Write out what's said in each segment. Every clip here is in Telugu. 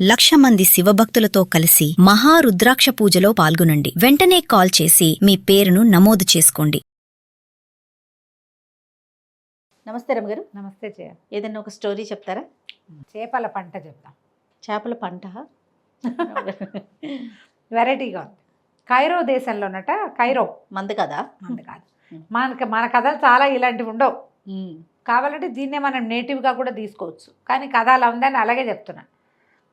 1,00,000 మంది శివభక్తులతో కలిసి మహారుద్రాక్ష పూజలో పాల్గొనండి. వెంటనే కాల్ చేసి మీ పేరును నమోదు చేసుకోండి. నమస్తే రమగారు. నమస్తే జయ. ఏదైనా ఒక స్టోరీ చెప్తారా? చేపల పంట చెప్తాం. చేపల పంట వెరైటీగా ఉంది. కైరో దేశంలోనట, కైరో మంది కదా. మంది కాదు, మన కథలు చాలా ఇలాంటివి ఉండవు. కావాలంటే దీన్నే మనం నేటివ్గా కూడా తీసుకోవచ్చు, కానీ కథ అలా ఉందని అలాగే చెప్తున్నా.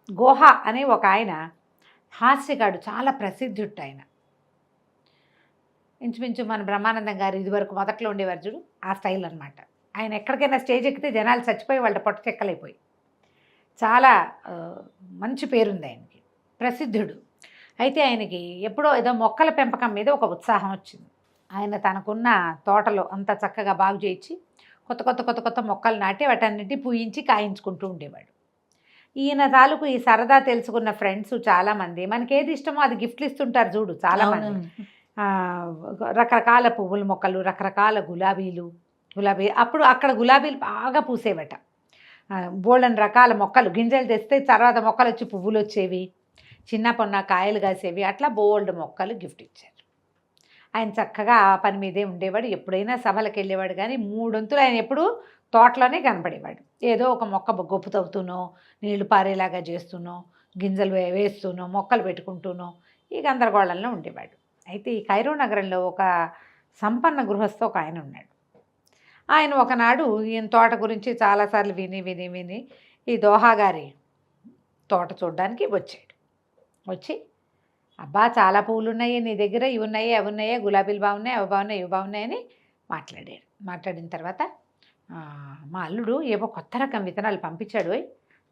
గుహ అని ఒక ఆయన హాస్యగాడు, చాలా ప్రసిద్ధుడు ఆయన. ఇంచుమించు మన బ్రహ్మానందం గారు ఇదివరకు మొదట్లో ఉండేవారు చూడు, ఆ స్టైల్ అనమాట. ఆయన ఎక్కడికైనా స్టేజ్ ఎక్కితే జనాలు చచ్చిపోయి వాళ్ళ పొట్ట చెక్కలైపోయి, చాలా మంచి పేరుంది ఆయనకి, ప్రసిద్ధుడు. అయితే ఆయనకి ఎప్పుడో ఏదో మొక్కల పెంపకం మీద ఒక ఉత్సాహం వచ్చింది. ఆయన తనకున్న తోటలో అంతా చక్కగా బాగు చేయించి కొత్త మొక్కలు నాటి వాటన్నిటి పూయించి కాయించుకుంటూ ఉండేవాడు. ఈయన తాలూకు ఈ సరదా తెలుసుకున్న ఫ్రెండ్స్ చాలామంది, మనకి ఏది ఇష్టమో అది గిఫ్ట్లు ఇస్తుంటారు చూడు చాలామంది. రకరకాల పువ్వుల మొక్కలు, రకరకాల గులాబీ అప్పుడు అక్కడ గులాబీలు బాగా పూసేవట. బోల్డన్ రకాల మొక్కలు, గింజలు తెస్తే తర్వాత మొక్కలు వచ్చి పువ్వులు వచ్చేవి, చిన్న పొన్న కాయలు కాసేవి, అట్లా బోల్డ్ మొక్కలు గిఫ్ట్ ఇచ్చారు. ఆయన చక్కగా ఆ పని మీదే ఉండేవాడు. ఎప్పుడైనా సభలకు వెళ్ళేవాడు, కానీ 3 వంతులు ఆయన ఎప్పుడూ తోటలోనే కనపడేవాడు. ఏదో ఒక మొక్క గొప్ప తవ్వుతూనో, నీళ్లు పారేలాగా చేస్తూనో, గింజలు వేస్తూనో, మొక్కలు పెట్టుకుంటూనో ఈ గందరగోళంలో ఉండేవాడు. అయితే ఈ కైరో నగరంలో ఒక సంపన్న గృహస్థు ఒక ఆయన ఉన్నాడు. ఆయన ఒకనాడు ఈయన తోట గురించి చాలాసార్లు విని ఈ దోహా గారి తోట చూడడానికి వచ్చాడు. వచ్చి, అబ్బా చాలా పువ్వులు ఉన్నాయి నీ దగ్గర, ఇవి ఉన్నాయి అవి ఉన్నాయా, గులాబీలు బాగున్నాయి అవి బాగున్నాయి ఇవి బాగున్నాయని మాట్లాడాడు. మాట్లాడిన తర్వాత, మా అల్లుడు ఏవో కొత్త రకం విత్తనాలు పంపించాడు,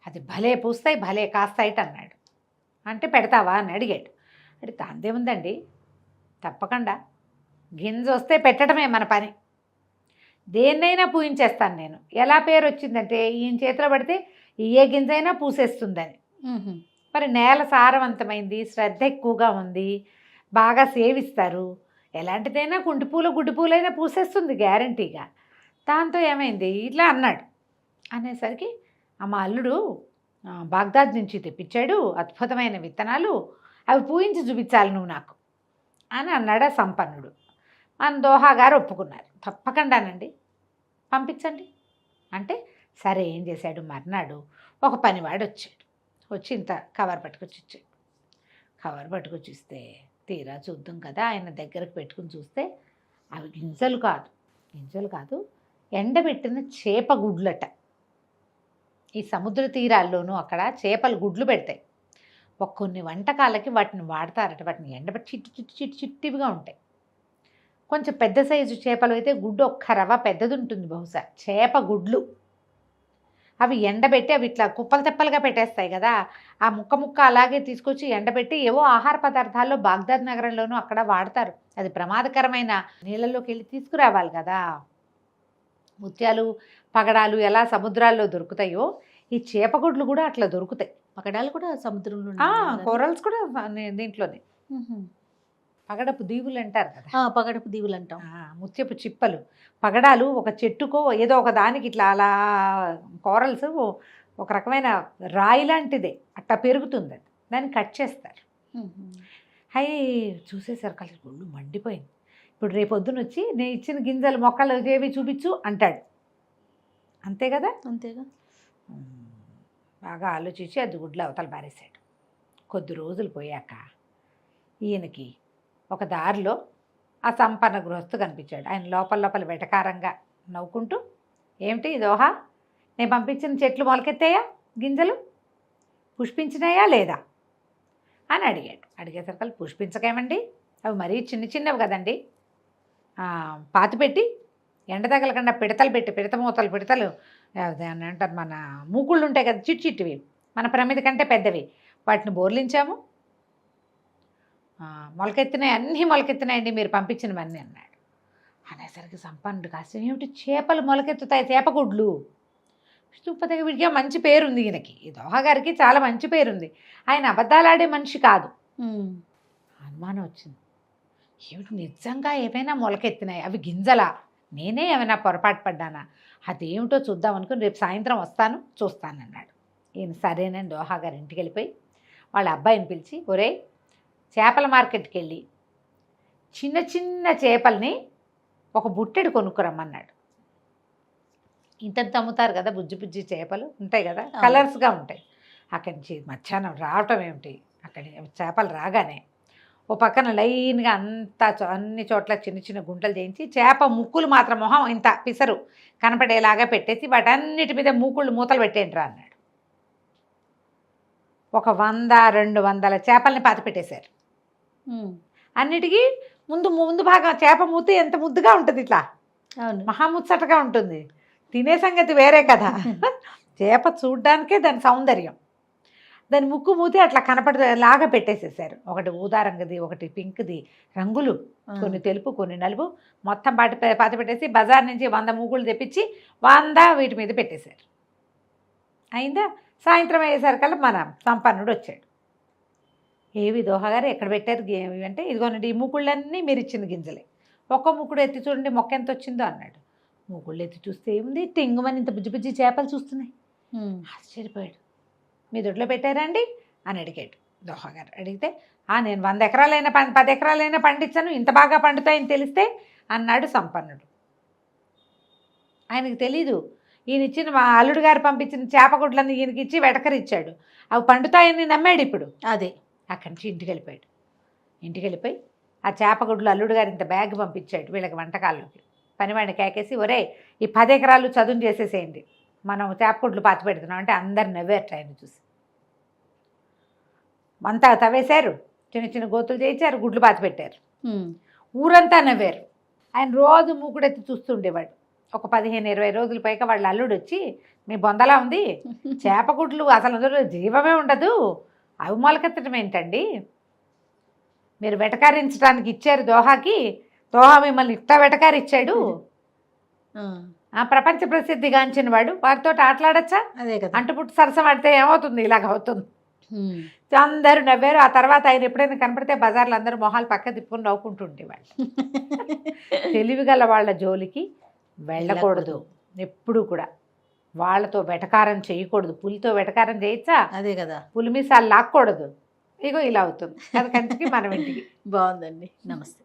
అది భలే పూస్తాయి భలే కాస్తాయిట అన్నాడు. అంటే పెడతావా అని అడిగాడు. అంటే దాందేముందండి, తప్పకుండా గింజ వస్తే పెట్టడమే మన పని, దేన్నైనా పూయించేస్తాను నేను. ఎలా పేరు వచ్చిందంటే ఈయన చేతిలో పడితే ఏ గింజైనా పూసేస్తుందని. మరి నేల సారవంతమైంది, శ్రద్ధ ఎక్కువగా ఉంది, బాగా సేవిస్తారు, ఎలాంటిదైనా కుంటిపూలు గుడ్డిపూలైనా పూసేస్తుంది గ్యారంటీగా. దాంతో ఏమైంది, ఇట్లా అన్నాడు. అనేసరికి మా అల్లుడు బాగ్దాద్ నుంచి తెప్పించాడు అద్భుతమైన విత్తనాలు, అవి పూయించి చూపించాలి నువ్వు నాకు అని అన్నాడు ఆ సంపన్నుడు. మన దోహా గారు ఒప్పుకున్నారు, తప్పకుండానండి పంపించండి అంటే. సరే, ఏం చేశాడు, మర్నాడు ఒక పనివాడు వచ్చాడు. వచ్చి ఇంత కవర్ పట్టుకొచ్చి ఇచ్చాడు. కవర్ పట్టుకొచ్చి ఇస్తే తీరా చూద్దాం కదా, ఆయన దగ్గరకు పెట్టుకుని చూస్తే అవి గింజలు కాదు ఎండబెట్టిన చేప గుడ్లట. ఈ సముద్ర తీరాల్లోనూ అక్కడ చేపలు గుడ్లు పెడతాయి. కొన్ని వంటకాలకి వాటిని వాడతారట. వాటిని ఎండబెట్టి చిట్టివిగా ఉంటాయి. కొంచెం పెద్ద సైజు చేపలు అయితే గుడ్డు ఒక్క రవ్వ పెద్దది ఉంటుంది బహుశా. చేప గుడ్లు అవి ఎండబెట్టి అవి ఇట్లా కుప్పలు తెప్పలుగా పెట్టేస్తాయి కదా, ఆ ముక్క అలాగే తీసుకొచ్చి ఎండబెట్టి ఏవో ఆహార పదార్థాల్లో బాగ్దాద్ నగరంలోనూ అక్కడ వాడతారు. అది ప్రమాదకరమైన నీళ్ళలోకి వెళ్ళి తీసుకురావాలి కదా. ముత్యాలు పగడాలు ఎలా సముద్రాల్లో దొరుకుతాయో ఈ చేపగుడ్లు కూడా అట్లా దొరుకుతాయి. పగడాలు కూడా సముద్రంలో, కోరల్స్ కూడా దీంట్లోనే. పగడపు దీవులు అంటారు కదా, పగడపు దీవులు అంటాం. ముత్యపు చిప్పలు, పగడాలు ఒక చెట్టుకో ఏదో ఒక దానికి ఇట్లా అలా కోరల్స్ ఒక రకమైన రాయి లాంటిదే అట్లా పెరుగుతుంది, అది దాన్ని కట్ చేస్తారు. అవి చూసేసరికి కలిసి గుళ్ళు మండిపోయింది. ఇప్పుడు రేపొద్దున వచ్చి నేను ఇచ్చిన గింజలు మొక్కలు ఏవి చూపించు అంటాడు. అంతే కదా, అంతేగా. బాగా ఆలోచించి అది గుడ్లు అవతల పారేశాడు. కొద్ది రోజులు పోయాక ఈయనకి ఒక దారిలో ఆ సంపన్న గృహస్థు కనిపించాడు. ఆయన లోపల వెటకారంగా నవ్వుకుంటూ, ఏమిటి దోహా, నేను పంపించిన చెట్లు మొలకెత్తాయా, గింజలు పుష్పించినాయా లేదా అని అడిగాడు. అడిగేసరికి పుష్పించకేమండి, అవి మరీ చిన్నవి కదండి, పాతిపెట్టి ఎండ తగలకుండా పిడతలు అని అంటారు, మన మూకుళ్ళు ఉంటాయి కదా చిట్టివి, మన ప్రమిద కంటే పెద్దవి, వాటిని బోర్లించాము, అన్నీ మొలకెత్తినాయండి మీరు పంపించినవన్నీ అన్నాడు. అనేసరికి సంపన్నుడు కాస్త, ఏమిటి చేపలు మొలకెత్తుతాయి, చేపగుడ్లు, విష్ణుపతిగా వీడికి మంచి పేరుంది, ఈయనకి ఈ దోహా గారికి చాలా మంచి పేరుంది, ఆయన అబద్ధాలాడే మనిషి కాదు. అనుమానం వచ్చింది, ఏమిటి నిజంగా ఏమైనా మొలకెత్తినాయి, అవి గింజలా, నేనే ఏమైనా పొరపాటు పడ్డానా, అదేమిటో చూద్దాం అనుకుని రేపు సాయంత్రం వస్తాను చూస్తానన్నాడు. ఈయన సరేనని దోహా గారి ఇంటికి వెళ్ళిపోయి వాళ్ళ అబ్బాయిని పిలిచి, ఒరేయ్ చేపల మార్కెట్కి వెళ్ళి చిన్న చిన్న చేపల్ని ఒక బుట్టెడు కొనుక్కురమ్మన్నాడు. ఇంతంత అమ్ముతారు కదా బుజ్జి బుజ్జి చేపలు ఉంటాయి కదా, కలర్స్గా ఉంటాయి. అక్కడి నుంచి మధ్యాహ్నం రావటం ఏమిటి, అక్కడి చేపలు రాగానే ఓ పక్కన లైన్గా అన్ని చోట్ల చిన్న చిన్న గుంటలు చేయించి చేప ముక్కులు మాత్రం మొహం ఇంత పిసరు కనపడేలాగా పెట్టేసి వాటన్నిటి మీద మూతలు పెట్టేంట్రా అన్నాడు. ఒక 100-200 చేపల్ని పాతి పెట్టేశారు. అన్నిటికీ ముందు భాగం చేప మూతి ఎంత ముద్దుగా ఉంటుంది, ఇట్లా మహాముచ్చటగా ఉంటుంది. తినే సంగతి వేరే కదా. చేప చూడ్డానికే దాని సౌందర్యం. దాని ముక్కు మూతి అట్లా కనపడేలాగా పెట్టేసేసారు. ఒకటి ఊదా రంగుది, ఒకటి పింక్ది, రంగులు కొన్ని తెలుపు కొన్ని నలుపు మొత్తం పాతి పెట్టేసి బజార్ నుంచి 100 మూగులు తెప్పించి 100 వీటి మీద పెట్టేశారు. అయిందా? సాయంత్రం అయ్యేసరికల్లా మన సంపన్నుడు వచ్చాడు. ఏవి దోహగారు ఎక్కడ పెట్టారు ఏమి అంటే, ఇదిగోనండి ఈ మూకుళ్ళన్నీ మీరు ఇచ్చిన గింజలే, ఒక్క మూకుడు ఎత్తి చూడండి మొక్క ఎంత వచ్చిందో అన్నాడు. మూకుళ్ళు ఎత్తి చూస్తే ఏముంది, టింగుమని ఇంత బుజ్జి బుజ్జి చేపలు చూస్తున్నాయి. ఆశ్చర్యపోయాడు. మీ దొడ్లో పెట్టారా అండి అని అడిగాడు దోహగారు. అడిగితే నేను 100 ఎకరాలైనా 10 ఎకరాలైనా పండించాను, ఇంత బాగా పండుతాయని తెలిస్తే అన్నాడు సంపన్నుడు. ఆయనకు తెలీదు, ఈయన ఇచ్చిన మా అల్లుడు గారు పంపించిన చేపగుడ్లను ఈయనకి ఇచ్చి వెటకరిచ్చాడు. అవి పండుతాయని నమ్మాడు. ఇప్పుడు అదే అక్కడి నుంచి ఇంటికి వెళ్ళిపోయాడు. ఇంటికి వెళ్ళిపోయి ఆ చేపగుడ్లు అల్లుడు గారు ఇంత బ్యాగ్ పంపించాడు వీళ్ళకి వంటకాల్లోకి. పనివాడిని కేకేసి, ఒరే ఈ 10 ఎకరాలు చదును చేసేసేయండి, మనం చేపగుడ్లు పాతి పెడుతున్నాం అంటే అందరు నవ్వారు. ఆయన చూసి అంతా తవ్వేశారు, చిన్న చిన్న గోతులు చేయించారు, గుడ్లు పాతి పెట్టారు. ఊరంతా నవ్వారు. ఆయన రోజు మూకుడెత్తి చూస్తుండేవాడు. ఒక 15-20 రోజుల పైగా వాళ్ళ అల్లుడు వచ్చి, మీ బొందలా ఉంది, చేపగుడ్లు అసలు అందులో జీవమే ఉండదు, అవి మొలకెత్తడం ఏంటండి, మీరు వెటకారించడానికి ఇచ్చారు దోహాకి, దోహా మిమ్మల్ని ఇట్లా వెటకారిచ్చాడు, ప్రపంచ ప్రసిద్ధిగాంచిన వాడు, వారితో ఆటలాడచ్చా, అదే కదా అంటుపుట్టు సరసం ఆడితే ఏమవుతుంది, ఇలాగ అవుతుంది. అందరూ నవ్వారు. ఆ తర్వాత ఆయన ఎప్పుడైనా కనపడితే బజార్లో అందరూ మొహాలు పక్క తిప్పుకొని నవ్వుకుంటుండేవాళ్ళు. తెలివిగల వాళ్ళ జోలికి వెళ్ళకూడదు ఎప్పుడు కూడా, వాళ్ళతో వెటకారం చేయకూడదు. పులితో వెటకారం చేయొచ్చా, అదే కదా, పులి మీసాలు లాక్కూడదు. ఇగో ఇలా అవుతుంది. అది కంచికి మనం ఇంటికి. బాగుందండి. నమస్తే.